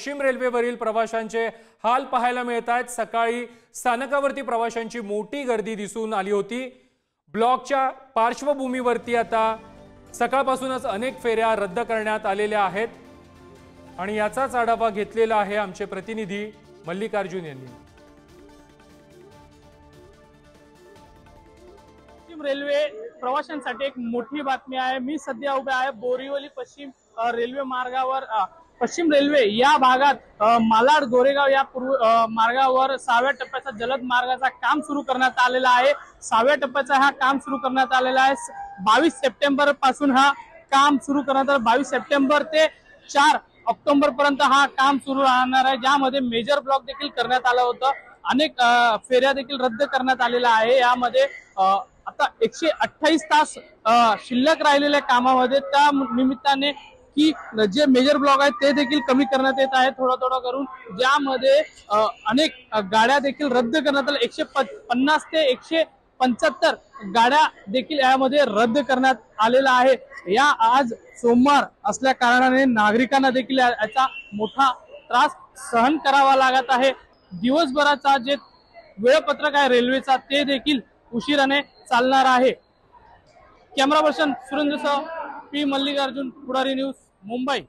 पश्चिम रेल्वेवरील प्रवाशांचे हाल पाहायला मिळत आहेत। सकाळी स्थानकावरती प्रवाशांची मोठी गर्दी दिसून आली होती। ब्लॉकच्या पार्श्वभूमीवरती आता सकाळपासूनच अनेक फेऱ्या रद्द करण्यात आलेल्या आहेत आणि याचाच आढावा घेतलेला आहे आमचे प्रतिनिधी मल्लिकार्जुन यांनी। पश्चिम रेल्वे प्रवाशांसाठी एक मोठी बातमी आहे। मी सध्या उभे आहे बोरिवली पश्चिम रेल्वे मार्गावर। पश्चिम रेल्वे या भागात मालाड गोरेगाव या मार्गावर 6व्या टप्प्याचा जलद मार्गाचा काम सुरू करण्यात आलेला आहे। 6व्या टप्प्याचा हा काम सुरू करण्यात आलेला आहे। 22 सप्टेंबर पासून हा काम सुरू करण्यात आलं। 22 सप्टेंबर ते 4 ऑक्टोबर पर्यंत हा काम सुरू राहणार आहे, ज्यामध्ये मेजर ब्लॉक देखील करण्यात आलं होतं। अनेक फेऱ्या देखील रद्द करण्यात आलेल्या आहे। यामध्ये आता 128 तास शिल्लक राहिलेल्या कामामध्ये त्या निमित्ताने की जे मेजर ब्लॉक आहेत ते देखील कमी करण्यात येत आहे थोडा थोडा करून, ज्यामध्ये अनेक गाड्या देखील रद्द करण्यात आल्या। 150 ते 175 गाड्या देखील यामध्ये रद्द करण्यात आलेला आहे। या आज सोमवार असल्या कारणाने नागरिकांना देखील याचा मोठा त्रास सहन करावा लागत आहे। दिवसभराचा जे वेळापत्रक आहे रेल्वेचा ते देखील उशिराने चालणार आहे। कॅमेरा पर्सन सुरेंद्रसह पी मल्लिकार्जुन, पुढारी न्यूज, मुंबई।